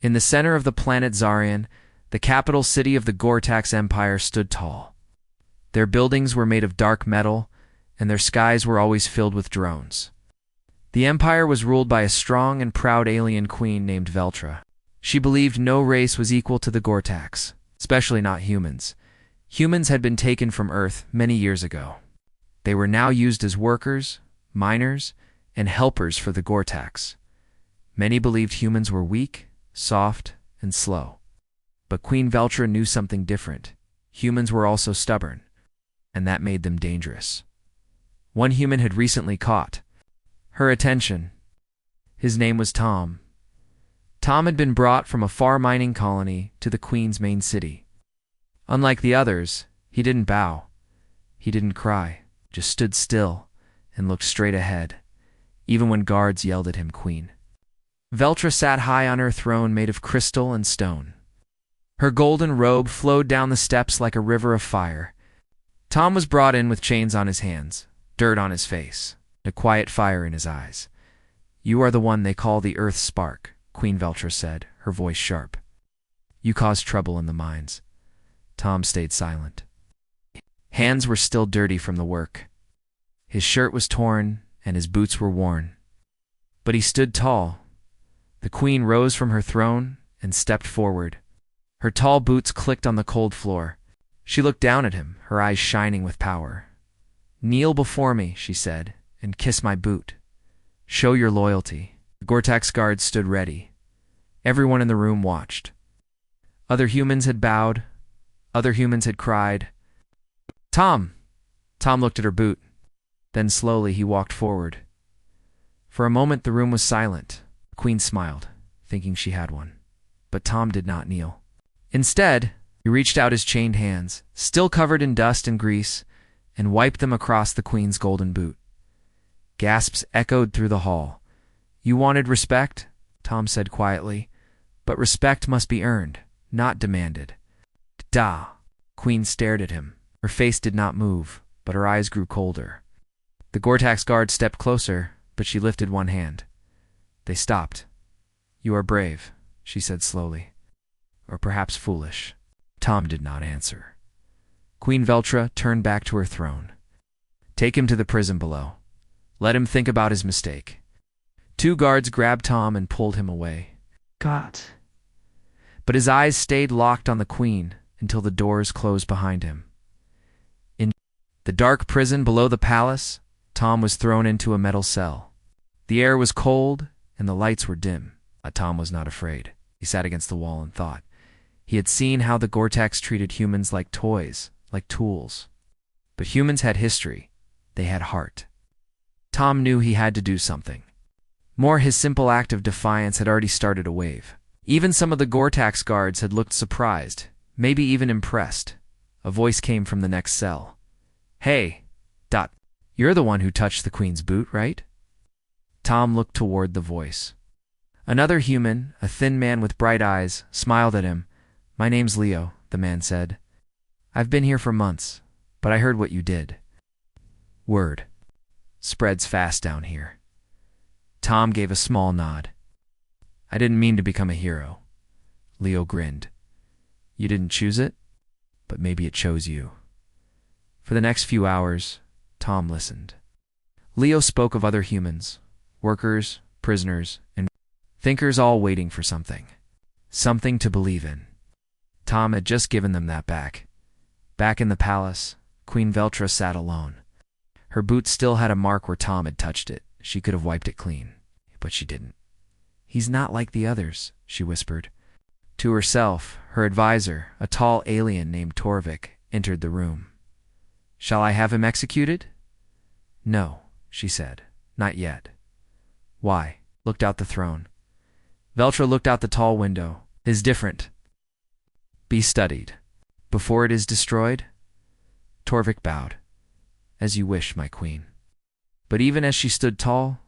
In the center of the planet Zarian, the capital city of the Gortax Empire stood tall. Their buildings were made of dark metal, and their skies were always filled with drones. The empire was ruled by a strong and proud alien queen named Veltra. She believed no race was equal to the Gortax, especially not humans. Humans had been taken from Earth many years ago. They were now used as workers, miners, and helpers for the Gortax. Many believed humans were weak, soft, and slow. But Queen Veltra knew something different. Humans were also stubborn, and that made them dangerous. One human had recently caught her attention. His name was Tom. Tom had been brought from a far mining colony to the Queen's main city. Unlike the others, he didn't bow. He didn't cry, just stood still and looked straight ahead, even when guards yelled at him, "Queen." Veltra sat high on her throne made of crystal and stone. Her golden robe flowed down the steps like a river of fire. Tom was brought in with chains on his hands, dirt on his face, and a quiet fire in his eyes. "You are the one they call the Earth Spark," Queen Veltra said, her voice sharp. "You caused trouble in the mines." Tom stayed silent. Hands were still dirty from the work. His shirt was torn, and his boots were worn. But he stood tall. The queen rose from her throne and stepped forward. Her tall boots clicked on the cold floor. She looked down at him, her eyes shining with power. "Kneel before me," she said, "and kiss my boot. Show your loyalty." The Gortax guards stood ready. Everyone in the room watched. Other humans had bowed. Other humans had cried. "Tom!" Tom looked at her boot. Then slowly he walked forward. For a moment the room was silent. The queen smiled, thinking she had one. But Tom did not kneel. Instead, he reached out his chained hands, still covered in dust and grease, and wiped them across the queen's golden boot. Gasps echoed through the hall. "You wanted respect?" Tom said quietly. "But respect must be earned, not demanded." "Da!" Queen stared at him. Her face did not move, but her eyes grew colder. The Gortax guard stepped closer, but she lifted one hand. They stopped. "You are brave," she said slowly. "Or perhaps foolish." Tom did not answer. Queen Veltra turned back to her throne. "Take him to the prison below. Let him think about his mistake." Two guards grabbed Tom and pulled him away. God. But his eyes stayed locked on the queen until the doors closed behind him. In the dark prison below the palace, Tom was thrown into a metal cell. The air was cold and the lights were dim. But Tom was not afraid. He sat against the wall and thought. He had seen how the Gortax treated humans like toys, like tools. But humans had history. They had heart. Tom knew he had to do something. More, his simple act of defiance had already started a wave. Even some of the Gortax guards had looked surprised, maybe even impressed. A voice came from the next cell. "Hey, Dot, you're the one who touched the queen's boot, right?" Tom looked toward the voice. Another human, a thin man with bright eyes, smiled at him. "My name's Leo," the man said. "I've been here for months, but I heard what you did. Word spreads fast down here." Tom gave a small nod. "I didn't mean to become a hero." Leo grinned. "You didn't choose it, but maybe it chose you." For the next few hours, Tom listened. Leo spoke of other humans, workers, prisoners, and thinkers, all waiting for something. Something to believe in. Tom had just given them that back. Back in the palace, Queen Veltra sat alone. Her boot still had a mark where Tom had touched it. She could have wiped it clean, but she didn't. "He's not like the others," she whispered. To herself, her advisor, a tall alien named Torvik, entered the room. "Shall I have him executed?" "No," she said. "Not yet." "Why?" Looked out the throne. Veltra looked out the tall window. "Is different. Be studied. Before it is destroyed?" Torvik bowed. "As you wish, my queen." But even as she stood tall,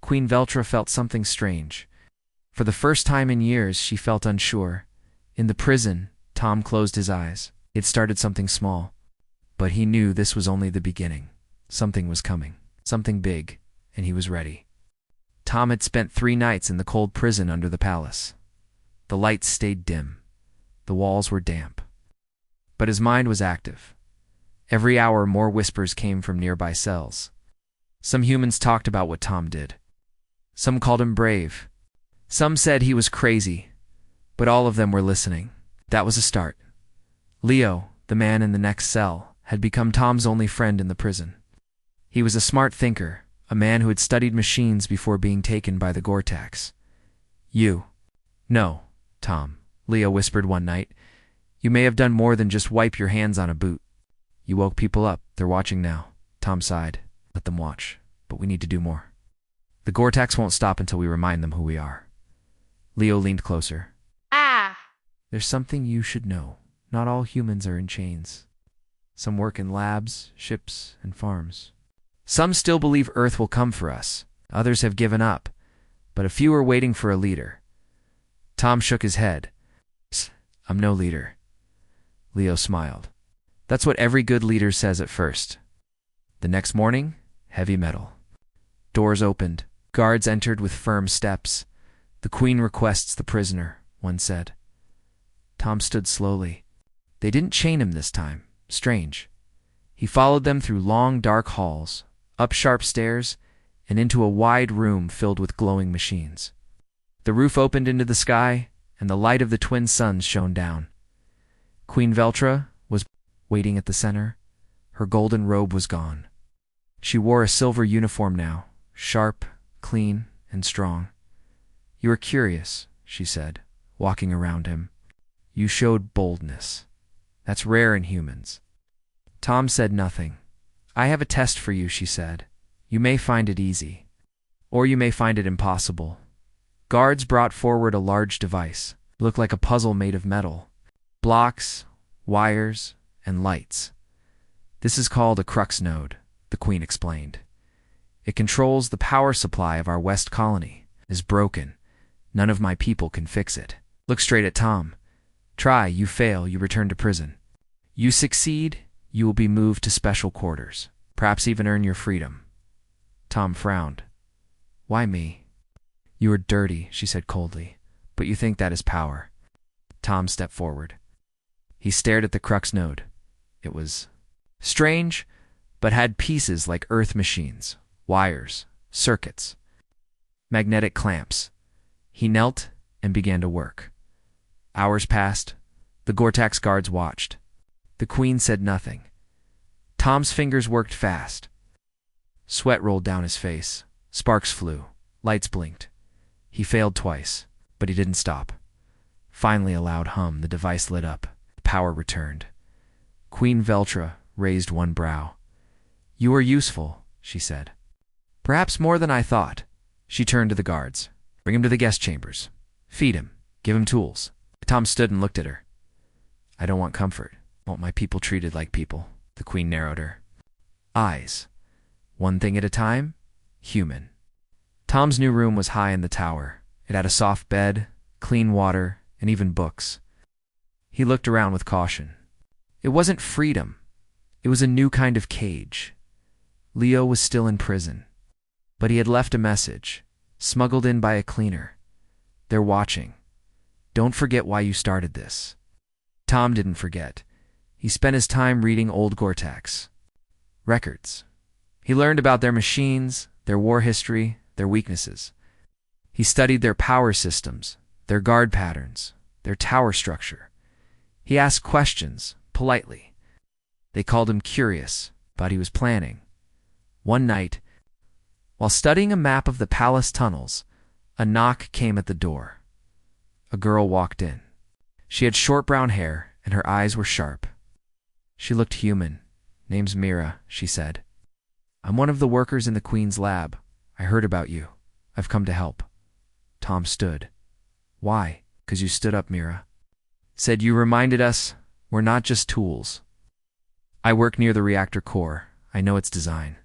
Queen Veltra felt something strange. For the first time in years, she felt unsure. In the prison, Tom closed his eyes. It started something small. But he knew this was only the beginning. Something was coming. Something big, and he was ready. Tom had spent 3 nights in the cold prison under the palace. The lights stayed dim. The walls were damp. But his mind was active. Every hour, more whispers came from nearby cells. Some humans talked about what Tom did. Some called him brave. Some said he was crazy. But all of them were listening. That was a start. Leo, the man in the next cell, had become Tom's only friend in the prison. He was a smart thinker, a man who had studied machines before being taken by the Gore-Tax. You. No, Tom, Leo whispered one night. You may have done more than just wipe your hands on a boot. You woke people up. They're watching now. Tom sighed. Let them watch, but we need to do more. The Gore-Tax won't stop until we remind them who we are. Leo leaned closer. There's something you should know. Not all humans are in chains. Some work in labs, ships, and farms. Some still believe Earth will come for us. Others have given up, but a few are waiting for a leader. Tom shook his head. I'm no leader. Leo smiled. That's what every good leader says at first. The next morning, heavy metal. Doors opened. Guards entered with firm steps. The Queen requests the prisoner, one said. Tom stood slowly. They didn't chain him this time. Strange. He followed them through long, dark halls, up sharp stairs, and into a wide room filled with glowing machines. The roof opened into the sky, and the light of the twin suns shone down. Queen Veltra was waiting at the center. Her golden robe was gone. She wore a silver uniform now, sharp, clean, and strong. You are curious, she said, walking around him. You showed boldness. That's rare in humans. Tom said nothing. I have a test for you, she said. You may find it easy, or you may find it impossible. Guards brought forward a large device. It looked like a puzzle made of metal. Blocks, wires, and lights. This is called a crux node, the Queen explained. It controls the power supply of our West colony. It is broken. None of my people can fix it. Look straight at Tom. Try, you fail, you return to prison. You succeed, you will be moved to special quarters, perhaps even earn your freedom. Tom frowned. Why me? You are dirty, she said coldly, but you think that is power. Tom stepped forward. He stared at the crux node. It was strange, but had pieces like Earth machines, wires, circuits, magnetic clamps. He knelt and began to work. Hours passed. The Gore-Tax guards watched. The Queen said nothing. Tom's fingers worked fast. Sweat rolled down his face. Sparks flew. Lights blinked. He failed twice, but he didn't stop. Finally, a loud hum. The device lit up. Power returned. Queen Veltra raised one brow. You are useful, she said. Perhaps more than I thought. She turned to the guards. Bring him to the guest chambers. Feed him. Give him tools. Tom stood and looked at her. I don't want comfort. I want my people treated like people. The Queen narrowed her eyes. One thing at a time. Human. Tom's new room was high in the tower. It had a soft bed, clean water, and even books. He looked around with caution. It wasn't freedom. It was a new kind of cage. Leo was still in prison. But he had left a message, smuggled in by a cleaner. They're watching. Don't forget why you started this. Tom didn't forget. He spent his time reading old Gore-Tax records. He learned about their machines, their war history, their weaknesses. He studied their power systems, their guard patterns, their tower structure. He asked questions, politely. They called him curious, but he was planning. One night, while studying a map of the palace tunnels, a knock came at the door. A girl walked in. She had short brown hair, and her eyes were sharp. She looked human. Name's Mira, she said. I'm one of the workers in the Queen's lab. I heard about you. I've come to help. Tom stood. Why? 'Cause you stood up, Mira. Said you reminded us we're not just tools. I work near the reactor core. I know its design.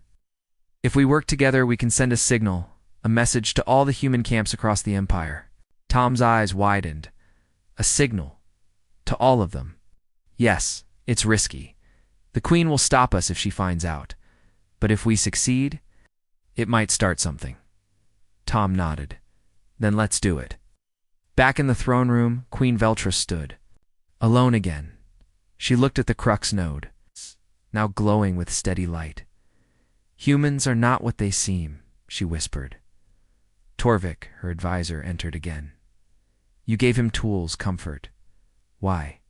If we work together, we can send a signal, a message to all the human camps across the Empire. Tom's eyes widened. A signal. To all of them. Yes, it's risky. The Queen will stop us if she finds out. But if we succeed, it might start something. Tom nodded. Then let's do it. Back in the throne room, Queen Veltra stood, alone again. She looked at the crux node, now glowing with steady light. "Humans are not what they seem," she whispered. Torvik, her advisor, entered again. "You gave him tools, comfort. Why?"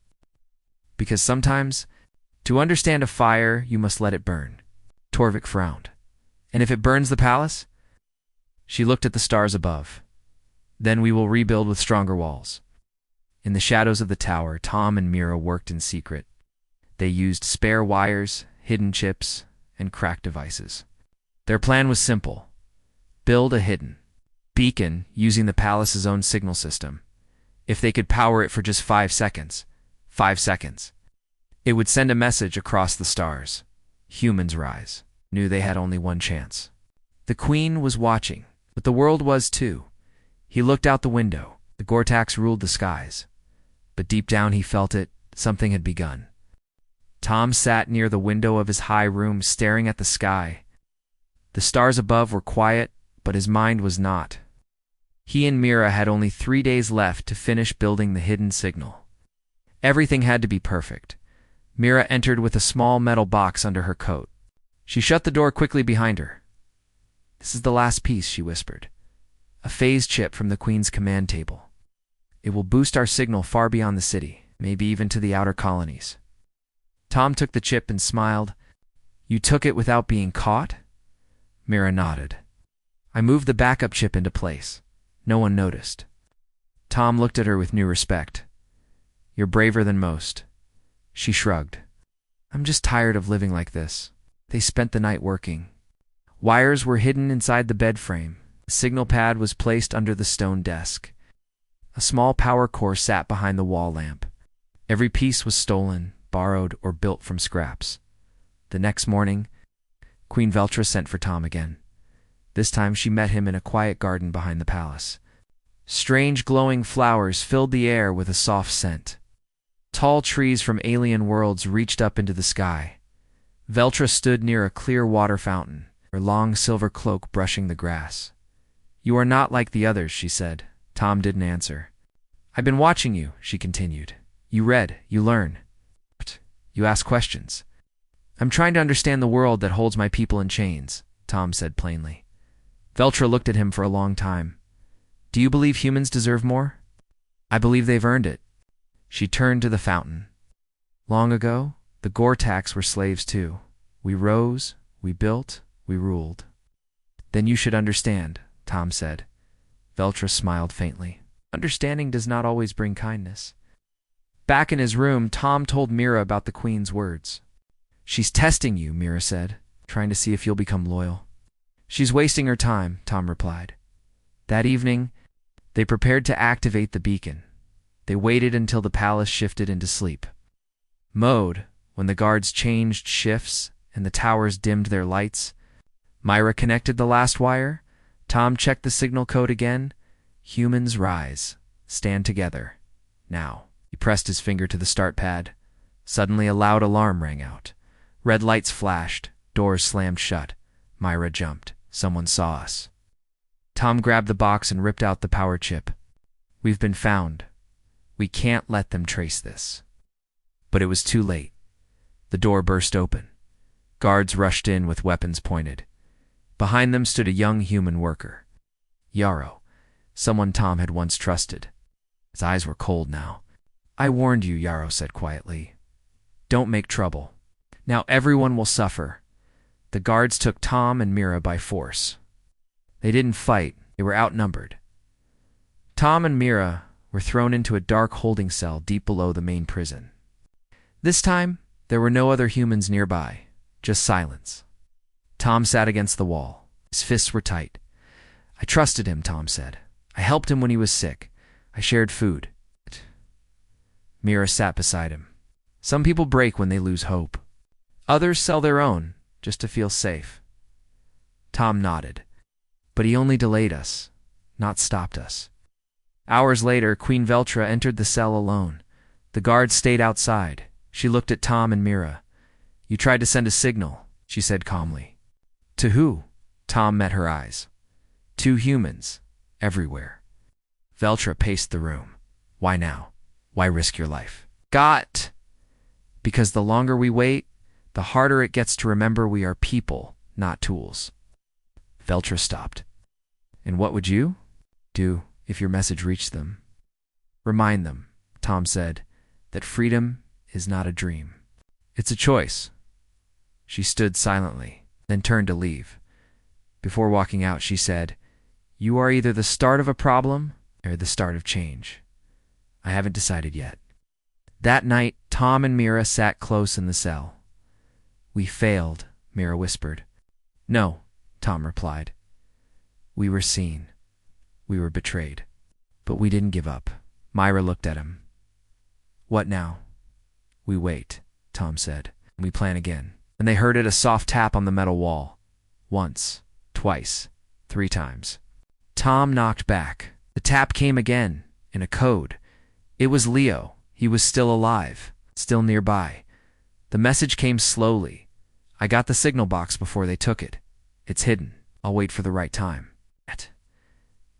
"Because sometimes, to understand a fire, you must let it burn." Torvik frowned. "And if it burns the palace?" She looked at the stars above. "Then we will rebuild with stronger walls." In the shadows of the tower, Tom and Mira worked in secret. They used spare wires, hidden chips, and cracked devices. Their plan was simple: build a hidden beacon using the palace's own signal system. If they could power it for just 5 seconds, it would send a message across the stars. Humans rise, knew they had only one chance. The Queen was watching, but the world was too. He looked out the window. The Gortax ruled the skies. But deep down he felt it, something had begun. Tom sat near the window of his high room, staring at the sky. The stars above were quiet, but his mind was not. He and Mira had only 3 days left to finish building the hidden signal. Everything had to be perfect. Mira entered with a small metal box under her coat. She shut the door quickly behind her. "This is the last piece," she whispered. "A phase chip from the Queen's command table. It will boost our signal far beyond the city, maybe even to the outer colonies." Tom took the chip and smiled. "You took it without being caught?" Mira nodded. "I moved the backup chip into place. No one noticed." Tom looked at her with new respect. "You're braver than most." She shrugged. "I'm just tired of living like this." They spent the night working. Wires were hidden inside the bed frame. The signal pad was placed under the stone desk. A small power core sat behind the wall lamp. Every piece was stolen, borrowed, or built from scraps. The next morning, Queen Veltra sent for Tom again. This time she met him in a quiet garden behind the palace. Strange glowing flowers filled the air with a soft scent. Tall trees from alien worlds reached up into the sky. Veltra stood near a clear water fountain, her long silver cloak brushing the grass. "You are not like the others," she said. Tom didn't answer. "I've been watching you," she continued. "You read, you learn. You ask questions." "I'm trying to understand the world that holds my people in chains," Tom said plainly. Veltra looked at him for a long time. "Do you believe humans deserve more?" "I believe they've earned it." She turned to the fountain. "Long ago, the Gortax were slaves too. We rose, we built, we ruled." "Then you should understand," Tom said. Veltra smiled faintly. "Understanding does not always bring kindness." Back in his room, Tom told Mira about the Queen's words. "She's testing you," Mira said, "trying to see if you'll become loyal." "She's wasting her time," Tom replied. That evening, they prepared to activate the beacon. They waited until the palace shifted into sleep mode. When the guards changed shifts and the towers dimmed their lights, Myra connected the last wire. Tom checked the signal code again. "Humans rise. Stand together. Now." He pressed his finger to the start pad. Suddenly a loud alarm rang out. Red lights flashed. Doors slammed shut. Myra jumped. "Someone saw us." Tom grabbed the box and ripped out the power chip. "We've been found. We can't let them trace this." But it was too late. The door burst open. Guards rushed in with weapons pointed. Behind them stood a young human worker. Yarrow, someone Tom had once trusted. His eyes were cold now. "I warned you," Yarrow said quietly. "Don't make trouble. Now everyone will suffer." The guards took Tom and Mira by force. They didn't fight. They were outnumbered. Tom and Mira were thrown into a dark holding cell deep below the main prison. This time, there were no other humans nearby, just silence. Tom sat against the wall. His fists were tight. "I trusted him," Tom said. "I helped him when he was sick. I shared food." Mira sat beside him. "Some people break when they lose hope. Others sell their own, just to feel safe." Tom nodded. "But he only delayed us, not stopped us." Hours later, Queen Veltra entered the cell alone. The guards stayed outside. She looked at Tom and Mira. "You tried to send a signal," she said calmly. "To who?" Tom met her eyes. "To humans, everywhere." Veltra paced the room. Why now? Why risk your life? Got! Because the longer we wait, the harder it gets to remember we are people, not tools. Veltra stopped. And what would you do if your message reached them? Remind them, Tom said, that freedom is not a dream. It's a choice. She stood silently, then turned to leave. Before walking out, she said, You are either the start of a problem or the start of change. I haven't decided yet. That night, Tom and Mira sat close in the cell. We failed, Mira whispered. No, Tom replied. We were seen. We were betrayed. But we didn't give up. Myra looked at him. What now? We wait, Tom said. We plan again. And they heard a soft tap on the metal wall. Once, twice, 3 times. Tom knocked back. The tap came again, in a code. It was Leo. He was still alive, still nearby. The message came slowly. I got the signal box before they took it. It's hidden. I'll wait for the right time.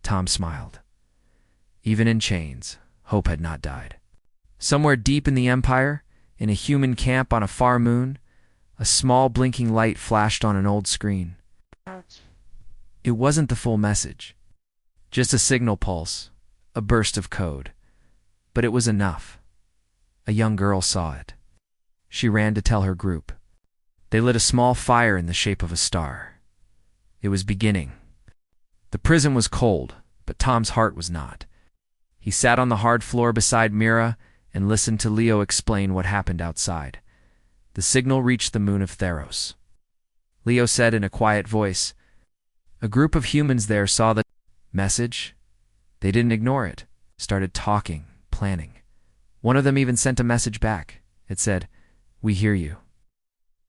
Tom smiled. Even in chains, hope had not died. Somewhere deep in the Empire, in a human camp on a far moon, a small blinking light flashed on an old screen. It wasn't the full message. Just a signal pulse, a burst of code. But it was enough. A young girl saw it. She ran to tell her group. They lit a small fire in the shape of a star. It was beginning. The prison was cold, but Tom's heart was not. He sat on the hard floor beside Mira and listened to Leo explain what happened outside. The signal reached the moon of Theros. Leo said in a quiet voice, A group of humans there saw the message. They didn't ignore it. Started talking, planning. One of them even sent a message back. It said, We hear you.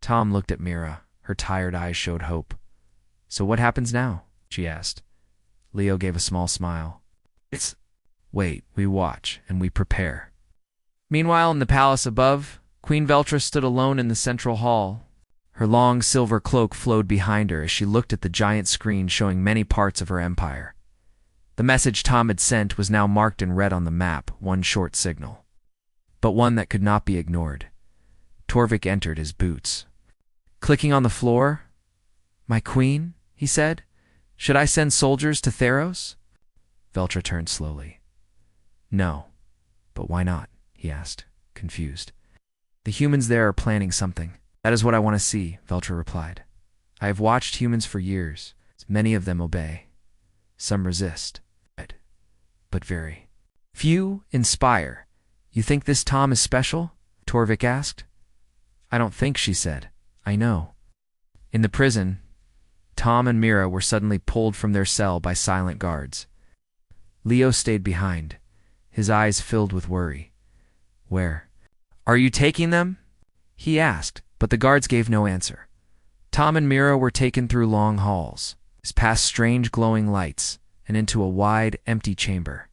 Tom looked at Mira. Her tired eyes showed hope. So what happens now? She asked. Leo gave a small smile. Wait, we watch, and we prepare. Meanwhile, in the palace above, Queen Veltra stood alone in the central hall. Her long silver cloak flowed behind her as she looked at the giant screen showing many parts of her empire. The message Tom had sent was now marked in red on the map, one short signal. But one that could not be ignored. Torvik entered his boots. Clicking on the floor, My queen, he said. Should I send soldiers to Theros? Veltra turned slowly. No. But why not? He asked, confused. The humans there are planning something. That is what I want to see, Veltra replied. I have watched humans for years. Many of them obey. Some resist. But very few inspire. You think this Tom is special? Torvik asked. I don't think, she said. I know. In the prison, Tom and Mira were suddenly pulled from their cell by silent guards. Leo stayed behind, his eyes filled with worry. Where? Are you taking them? He asked, but the guards gave no answer. Tom and Mira were taken through long halls, past strange glowing lights, and into a wide, empty chamber.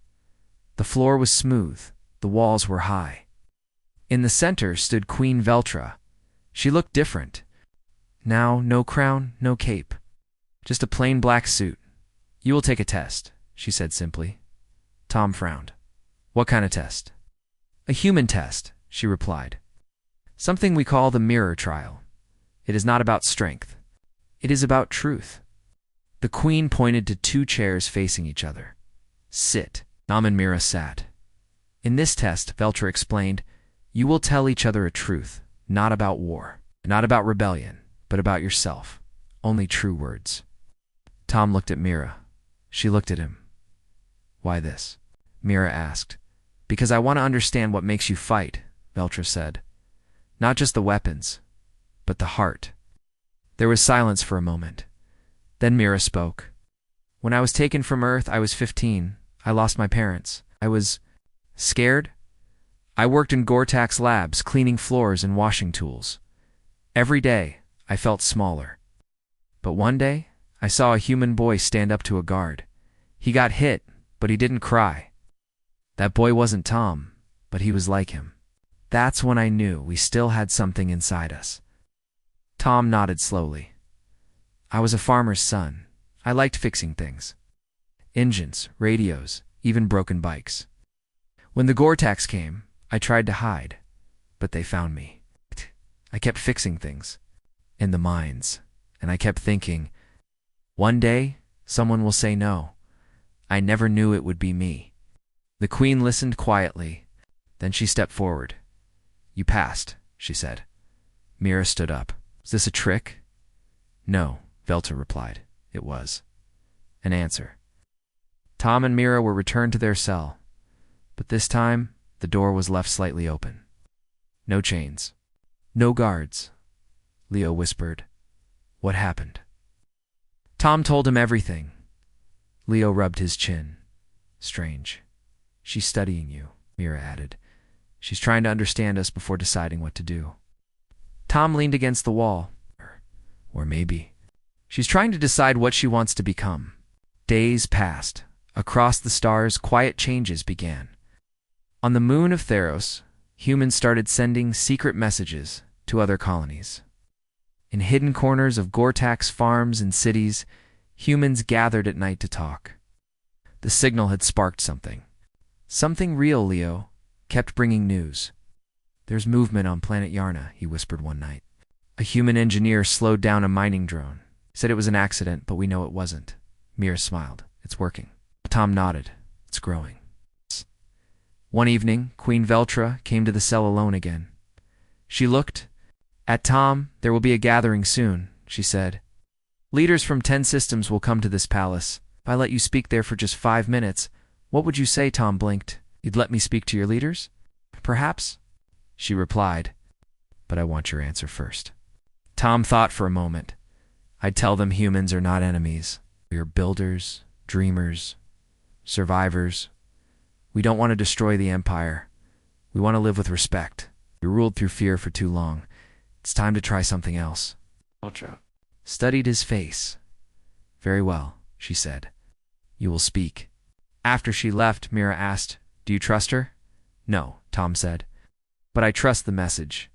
The floor was smooth, the walls were high. In the center stood Queen Veltra. She looked different. Now, no crown, no cape. Just a plain black suit. You will take a test, she said simply. Tom frowned. What kind of test? A human test, she replied. Something we call the mirror trial. It is not about strength. It is about truth. The queen pointed to 2 chairs facing each other. Sit. Tom and Mira sat. In this test, Veltra explained, you will tell each other a truth, not about war, not about rebellion, but about yourself. Only true words. Tom looked at Mira. She looked at him. Why this? Mira asked. Because I want to understand what makes you fight, Veltra said. Not just the weapons, but the heart. There was silence for a moment. Then Mira spoke. When I was taken from Earth, I was 15. I lost my parents. I was scared. I worked in Gortak's labs, cleaning floors and washing tools. Every day, I felt smaller. But one day, I saw a human boy stand up to a guard. He got hit, but he didn't cry. That boy wasn't Tom, but he was like him. That's when I knew we still had something inside us. Tom nodded slowly. I was a farmer's son. I liked fixing things. Engines, radios, even broken bikes. When the Gore-Tax came, I tried to hide, but they found me. I kept fixing things in the mines, and I kept thinking, one day, someone will say no. I never knew it would be me. The queen listened quietly. Then she stepped forward. You passed, she said. Mira stood up. Is this a trick? No, Velta replied. It was. An answer. Tom and Mira were returned to their cell, but this time the door was left slightly open. No chains. No guards. Leo whispered. What happened? Tom told him everything. Leo rubbed his chin. Strange. She's studying you, Mira added. She's trying to understand us before deciding what to do. Tom leaned against the wall. Or maybe. She's trying to decide what she wants to become. Days passed. Across the stars, quiet changes began. On the moon of Theros, humans started sending secret messages to other colonies. In hidden corners of Gore-Tax farms and cities, humans gathered at night to talk. The signal had sparked something. Something real, Leo kept bringing news. There's movement on planet Yarna, he whispered one night. A human engineer slowed down a mining drone. He said it was an accident, but we know it wasn't. Mira smiled. It's working. Tom nodded. It's growing. One evening, Queen Veltra came to the cell alone again. She looked at Tom. There will be a gathering soon, she said. Leaders from 10 systems will come to this palace. If I let you speak there for just 5 minutes, what would you say? Tom blinked. You'd let me speak to your leaders? Perhaps, she replied. But I want your answer first. Tom thought for a moment. I'd tell them humans are not enemies. We are builders, dreamers, survivors. We don't want to destroy the Empire. We want to live with respect. We ruled through fear for too long. It's time to try something else. Ultra studied his face. Very well, she said. You will speak. After she left, Mira asked, Do you trust her? No, Tom said. But I trust the message.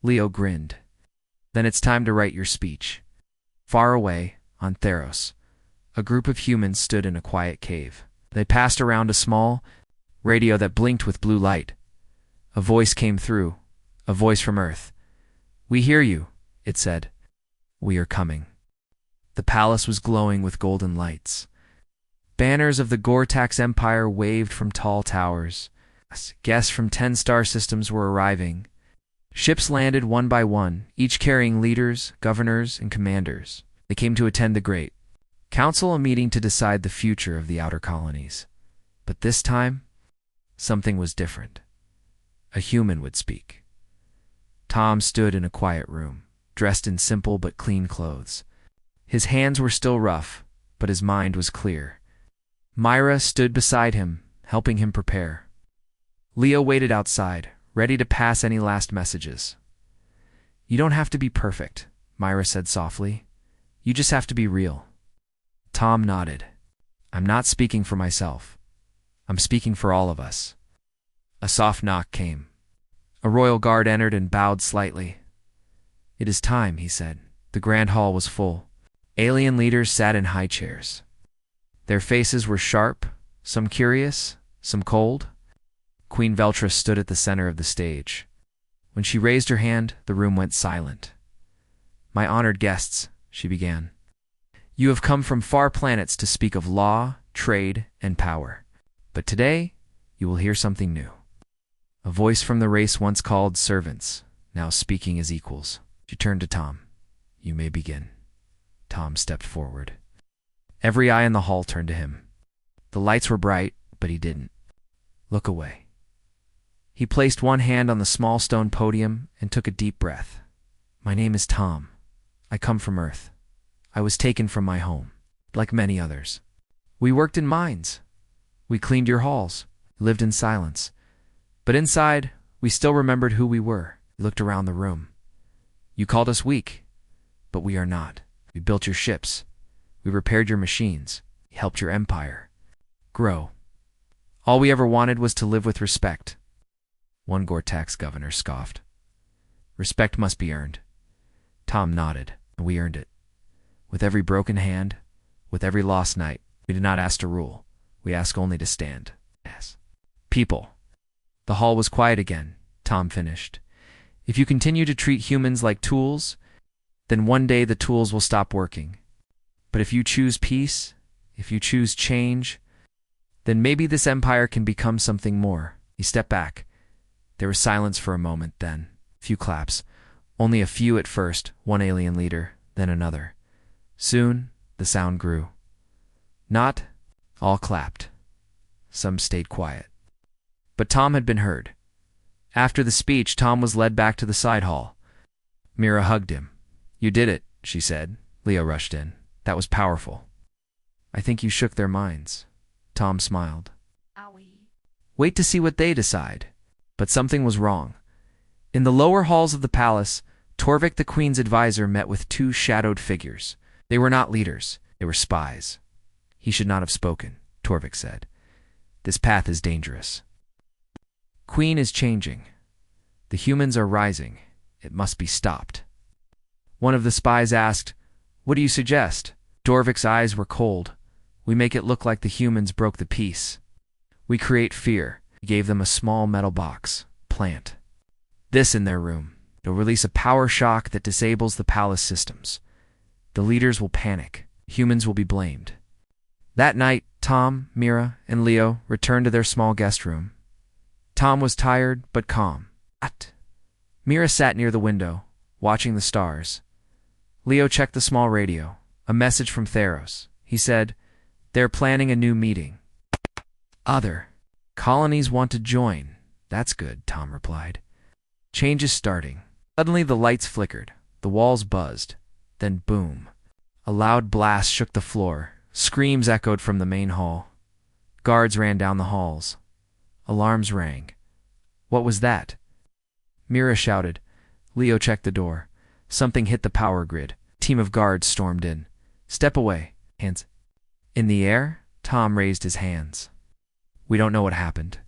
Leo grinned. Then it's time to write your speech. Far away, on Theros, a group of humans stood in a quiet cave. They passed around a small radio that blinked with blue light. A voice came through, a voice from Earth. We hear you, it said. We are coming. The palace was glowing with golden lights. Banners of the Gore-Tax Empire waved from tall towers. Guests from 10 star systems were arriving. Ships landed one by one, each carrying leaders, governors, and commanders. They came to attend the Great Council, a meeting to decide the future of the outer colonies. But this time, something was different. A human would speak. Tom stood in a quiet room, dressed in simple but clean clothes. His hands were still rough, but his mind was clear. Myra stood beside him, helping him prepare. Leo waited outside, ready to pass any last messages. You don't have to be perfect, Myra said softly. You just have to be real. Tom nodded. I'm not speaking for myself. I'm speaking for all of us. A soft knock came. A royal guard entered and bowed slightly. It is time, he said. The grand hall was full. Alien leaders sat in high chairs. Their faces were sharp, some curious, some cold. Queen Veltra stood at the center of the stage. When she raised her hand, the room went silent. My honored guests, she began. You have come from far planets to speak of law, trade, and power. But today, you will hear something new. A voice from the race once called servants, now speaking as equals. She turned to Tom. You may begin. Tom stepped forward. Every eye in the hall turned to him. The lights were bright, but he didn't look away. He placed one hand on the small stone podium and took a deep breath. My name is Tom. I come from Earth. I was taken from my home, like many others. We worked in mines. We cleaned your halls, lived in silence. But inside, we still remembered who we were. We looked around the room. You called us weak, but we are not. We built your ships. We repaired your machines. We helped your empire grow. All we ever wanted was to live with respect. One Gore-Tax governor scoffed. Respect must be earned. Tom nodded. We earned it. With every broken hand, with every lost night, we did not ask to rule. We ask only to stand. Yes. People. The hall was quiet again. Tom finished. If you continue to treat humans like tools, then one day the tools will stop working. But if you choose peace, if you choose change, then maybe this empire can become something more. He stepped back. There was silence for a moment, then a few claps. Only a few at first, one alien leader, then another. Soon, the sound grew. Not all clapped. Some stayed quiet. But Tom had been heard. After the speech, Tom was led back to the side hall. Mira hugged him. "You did it," she said. Leo rushed in. "That was powerful." "I think you shook their minds." Tom smiled. "Wait to see what they decide." But something was wrong. In the lower halls of the palace, Torvik the Queen's advisor met with two shadowed figures. They were not leaders, they were spies. "He should not have spoken," Torvik said. "This path is dangerous. Queen is changing. The humans are rising. It must be stopped." One of the spies asked, "What do you suggest?" Torvik's eyes were cold. "We make it look like the humans broke the peace. We create fear." He gave them a small metal box. "Plant this in their room. It'll release a power shock that disables the palace systems. The leaders will panic. Humans will be blamed." That night, Tom, Mira, and Leo returned to their small guest room. Tom was tired but calm. Mira sat near the window, watching the stars. Leo checked the small radio. A message from Theros. He said, "They're planning a new meeting. Other colonies want to join." "That's good," Tom replied. "Change is starting." Suddenly the lights flickered. The walls buzzed. Then boom. A loud blast shook the floor. Screams echoed from the main hall. Guards ran down the halls. Alarms rang. "What was that?" Mira shouted. Leo checked the door. Something hit the power grid. A team of guards stormed in. "Step away." Hands in the air. Tom raised his hands. "We don't know what happened."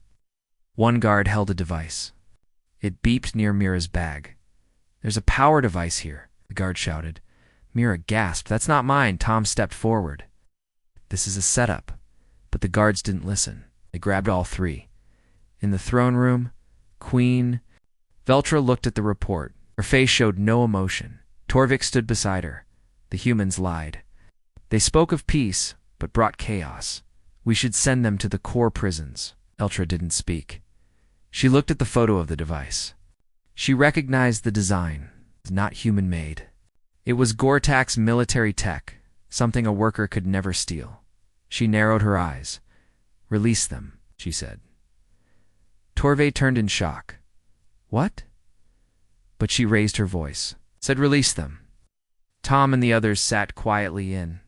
One guard held a device. It beeped near Mira's bag. "There's a power device here," the guard shouted. Mira gasped. "That's not mine." Tom stepped forward. "This is a setup." But the guards didn't listen. They grabbed all three. In the throne room, Queen Veltra looked at the report. Her face showed no emotion. Torvik stood beside her. The humans lied. They spoke of peace, but brought chaos. "We should send them to the core prisons." Veltra didn't speak. She looked at the photo of the device. She recognized the design. It was not human-made. It was Gortak's military tech, something a worker could never steal. She narrowed her eyes. "Release them," she said. Torve turned in shock. "What?" But she raised her voice. Said, "Release them." Tom and the others sat quietly in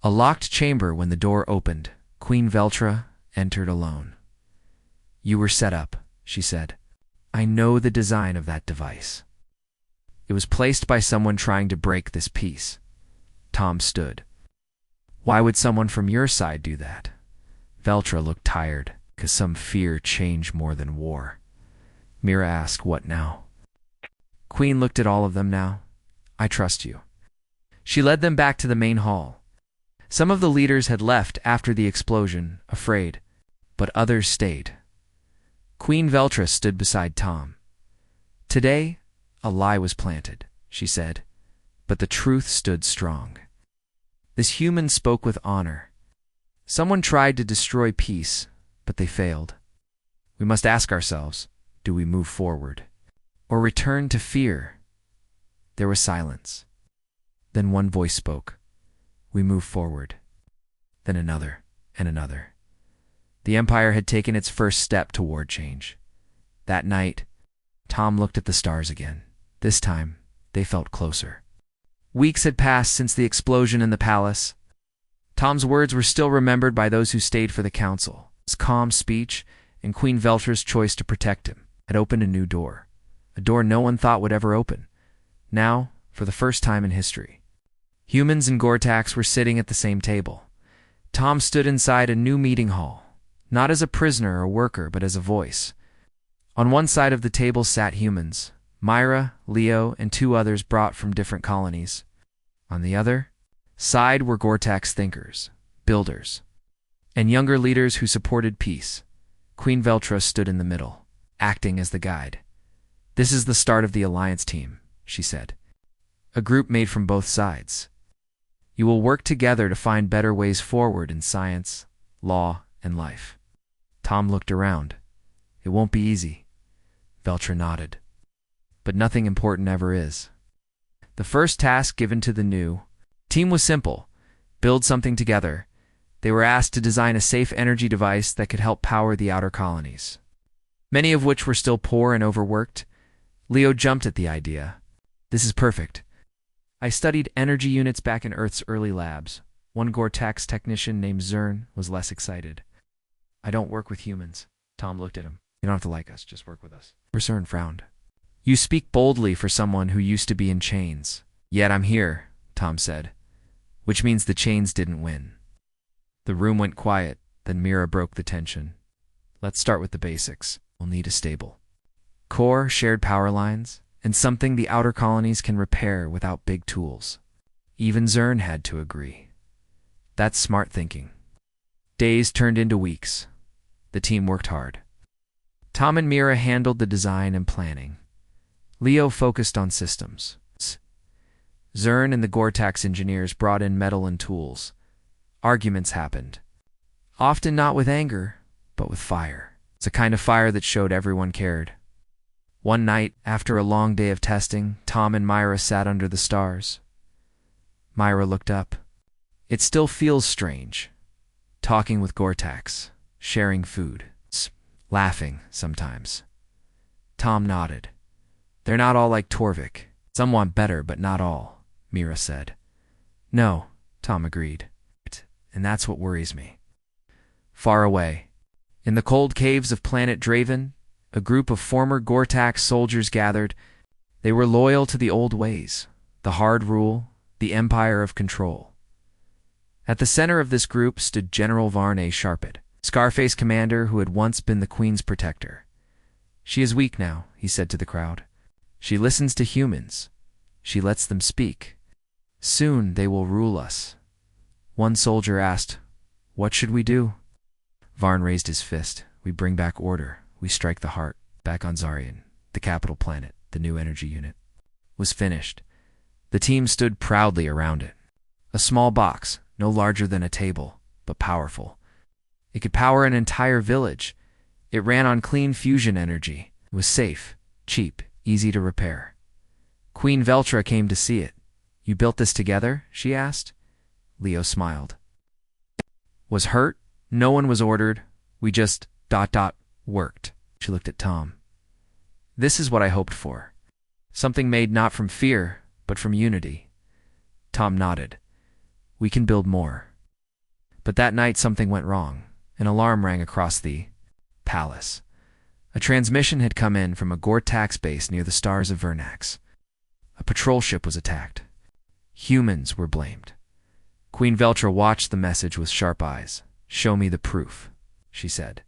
a locked chamber. When the door opened, Queen Veltra entered alone. "You were set up," she said. "I know the design of that device. It was placed by someone trying to break this peace." Tom stood. "Why would someone from your side do that?" Veltra looked tired. "'Cause some fear change more than war." Mira asked, "What now?" Queen looked at all of them now. "I trust you." She led them back to the main hall. Some of the leaders had left after the explosion, afraid, but others stayed. Queen Veltra stood beside Tom. "Today, a lie was planted," she said, "but the truth stood strong. This human spoke with honor. Someone tried to destroy peace, but they failed. We must ask ourselves, do we move forward or return to fear?" There was silence. Then one voice spoke. "We move forward." Then another and another. The Empire had taken its first step toward change. That night, Tom looked at the stars again. This time, they felt closer. Weeks had passed since the explosion in the palace. Tom's words were still remembered by those who stayed for the council. His calm speech and Queen Veltra's choice to protect him had opened a new door. A door no one thought would ever open. Now, for the first time in history, humans and Gortaks were sitting at the same table. Tom stood inside a new meeting hall, not as a prisoner or worker, but as a voice. On one side of the table sat humans, Myra, Leo, and two others brought from different colonies. On the other side were Gortak's thinkers, builders. and younger leaders who supported peace. Queen Veltra stood in the middle, acting as the guide. "This is the start of the alliance team," she said. "A group made from both sides. You will work together to find better ways forward in science, law, and life." Tom looked around. "It won't be easy." Veltra nodded. "But nothing important ever is." The first task given to the new team was simple: build something together. They were asked to design a safe energy device that could help power the outer colonies, many of which were still poor and overworked. Leo jumped at the idea. "This is perfect. I studied energy units back in Earth's early labs." One Gore-Tex technician named Zern was less excited. "I don't work with humans." Tom looked at him. "You don't have to like us, just work with us." Zern frowned. "You speak boldly for someone who used to be in chains." "Yet I'm here," Tom said, "which means the chains didn't win." The room went quiet, then Mira broke the tension. "Let's start with the basics. We'll need a stable core, shared power lines, and something the outer colonies can repair without big tools." Even Zern had to agree. That's smart thinking. Days turned into weeks. The team worked hard. Tom and Mira handled the design and planning. Leo focused on systems. Zern and the Gore-Tex engineers brought in metal and tools. Arguments happened. Often not with anger, but with fire. It's a kind of fire that showed everyone cared. One night, after a long day of testing, Tom and Myra sat under the stars. Myra looked up. "It still feels strange. Talking with Gore-Tex, sharing food, laughing sometimes." Tom nodded. "They're not all like Torvik. Some want better, but not all," Mira said. "No," Tom agreed. "And that's what worries me." Far away, in the cold caves of planet Draven, a group of former Gore-Tex soldiers gathered. They were loyal to the old ways, the hard rule, the empire of control. At the center of this group stood General Varney Sharpet, Scarface commander who had once been the Queen's protector. "She is weak now," he said to the crowd. "She listens to humans. She lets them speak. Soon they will rule us." One soldier asked, "What should we do?" Varn raised his fist. "We bring back order. We strike the heart." Back on Zarian, the capital planet, the new energy unit was finished. The team stood proudly around it. A small box, no larger than a table, but powerful. It could power an entire village. It ran on clean fusion energy. It was safe, cheap, easy to repair. Queen Veltra came to see it. "You built this together?" she asked. Leo smiled. "Was hurt? No one was ordered. We just ... worked." She looked at Tom. "This is what I hoped for. Something made not from fear, but from unity." Tom nodded. "We can build more." But that night something went wrong. An alarm rang across the palace. A transmission had come in from a Gore-Tex base near the stars of Vernax. A patrol ship was attacked. Humans were blamed. Queen Veltra watched the message with sharp eyes. "Show me the proof," she said.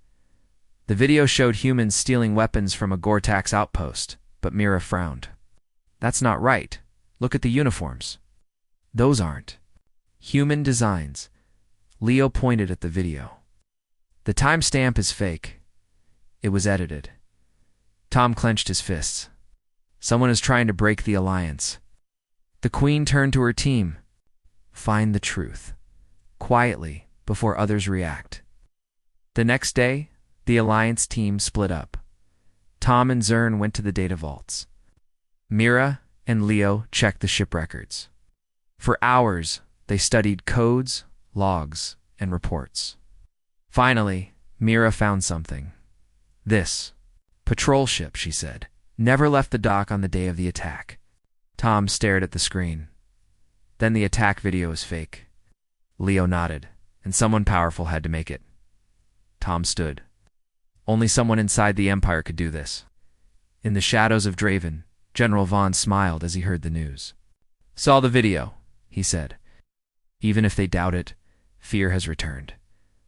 The video showed humans stealing weapons from a Gore-Tex outpost, but Mira frowned. "That's not right. Look at the uniforms. Those aren't human designs." Leo pointed at the video. "The timestamp is fake. It was edited." Tom clenched his fists. "Someone is trying to break the alliance." The Queen turned to her team. "Find the truth. Quietly, before others react." The next day, the alliance team split up. Tom and Zern went to the data vaults. Mira and Leo checked the ship records. For hours, they studied codes, logs, and reports. Finally, Mira found something. "This patrol ship," she said, "never left the dock on the day of the attack." Tom stared at the screen. "Then the attack video is fake." Leo nodded, "And someone powerful had to make it." Tom stood. "Only someone inside the Empire could do this." In the shadows of Draven, General Vaughn smiled as he heard the news. "Saw the video," he said. "Even if they doubt it, fear has returned.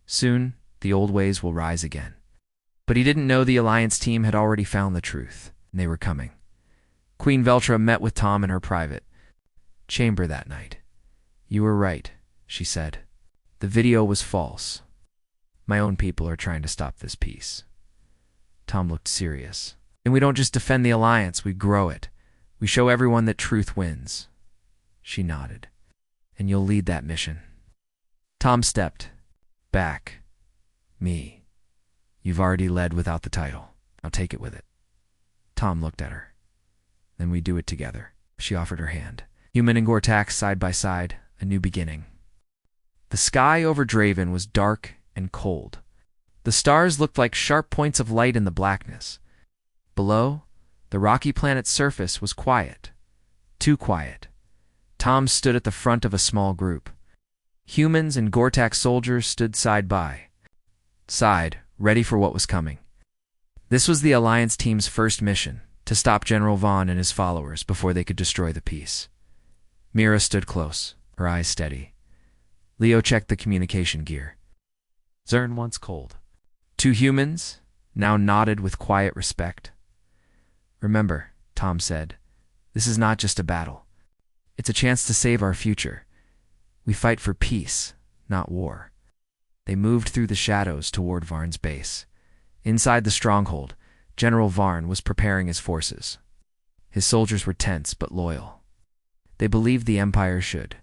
Soon, the old ways will rise again." But he didn't know the Alliance team had already found the truth, and they were coming. Queen Veltra met with Tom in her private chamber that night. "You were right," she said. "The video was false. My own people are trying to stop this peace. Tom looked serious. And we don't just defend the alliance, we grow it. We show everyone that truth wins. She nodded. And you'll lead that mission. Tom stepped back. Me. You've already led without the title. Now take it with it. Tom looked at her. Then we do it together. She offered her hand. Human and Gortax side by side, a new beginning. The sky over Draven was dark and cold. The stars looked like sharp points of light in the blackness. Below, the rocky planet's surface was quiet. Too quiet. Tom stood at the front of a small group. Humans and Gortax soldiers stood side by side, ready for what was coming. This was the Alliance team's first mission, to stop General Vaughn and his followers before they could destroy the peace. Mira stood close, her eyes steady. Leo checked the communication gear. Zern once cold. Two humans, now nodded with quiet respect. Remember, Tom said, this is not just a battle. It's a chance to save our future. We fight for peace, not war. They moved through the shadows toward Varn's base. Inside the stronghold, General Varn was preparing his forces. His soldiers were tense but loyal. They believed the Empire should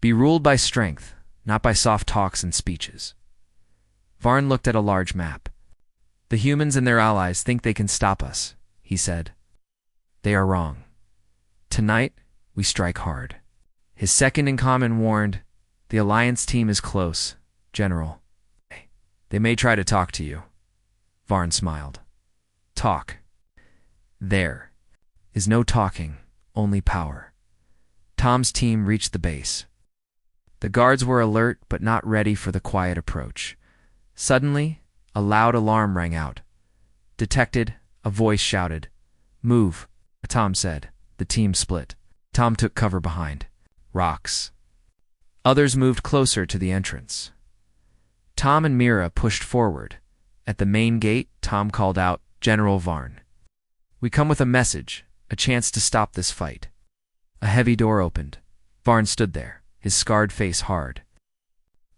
be ruled by strength, not by soft talks and speeches. Varn looked at a large map. The humans and their allies think they can stop us, he said. They are wrong. Tonight, we strike hard. His second-in-command warned, the Alliance team is close, General. They may try to talk to you. Varn smiled. Talk. There is no talking, only power. Tom's team reached the base. The guards were alert but not ready for the quiet approach. Suddenly, a loud alarm rang out. Detected, a voice shouted. Move, Tom said. The team split. Tom took cover behind rocks. Others moved closer to the entrance. Tom and Mira pushed forward. At the main gate, Tom called out, General Varn. We come with a message, a chance to stop this fight. A heavy door opened. Varn stood there, his scarred face hard.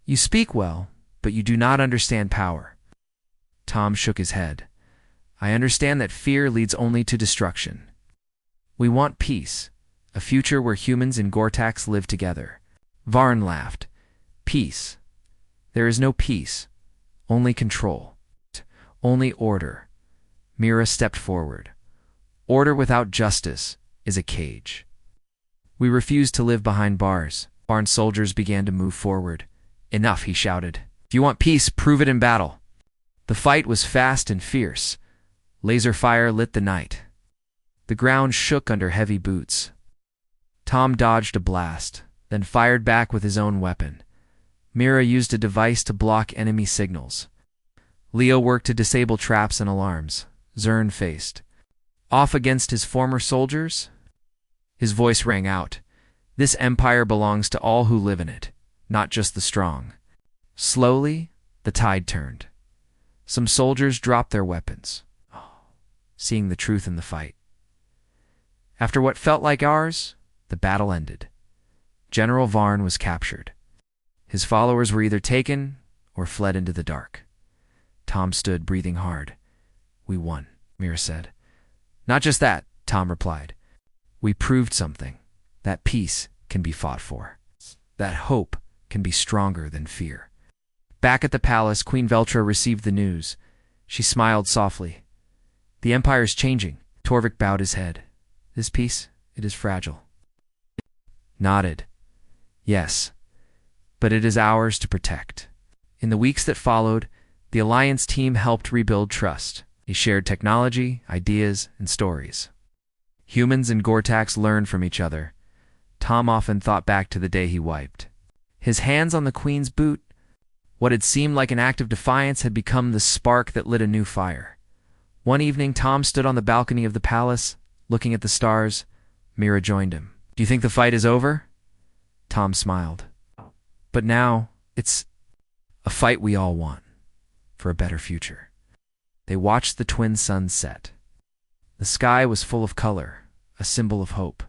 You speak well, but you do not understand power. Tom shook his head. I understand that fear leads only to destruction. We want peace, a future where humans and Gortax live together. Varn laughed. Peace. There is no peace, only control, only order. Mira stepped forward. Order without justice is a cage. We refuse to live behind bars. Varn's soldiers began to move forward. Enough, he shouted. If you want peace, prove it in battle. The fight was fast and fierce. Laser fire lit the night. The ground shook under heavy boots. Tom dodged a blast, then fired back with his own weapon. Mira used a device to block enemy signals. Leo worked to disable traps and alarms. Zern faced off against his former soldiers. His voice rang out. This empire belongs to all who live in it, not just the strong. Slowly, the tide turned. Some soldiers dropped their weapons, seeing the truth in the fight. After what felt like hours, the battle ended. General Varn was captured. His followers were either taken or fled into the dark. Tom stood, breathing hard. We won, Mira said. Not just that, Tom replied. We proved something. That peace can be fought for. That hope can be stronger than fear. Back at the palace, Queen Veltra received the news. She smiled softly. The Empire's changing. Torvik bowed his head. This peace, it is fragile. Nodded. Yes, but it is ours to protect. In the weeks that followed, the Alliance team helped rebuild trust. They shared technology, ideas, and stories. Humans and Gortax learned from each other. Tom often thought back to the day he wiped his hands on the Queen's boot. What had seemed like an act of defiance had become the spark that lit a new fire. One evening, Tom stood on the balcony of the palace, looking at the stars. Mira joined him. Do you think the fight is over? Tom smiled. But now, it's a fight we all want, for a better future. They watched the twin suns set. The sky was full of color, a symbol of hope.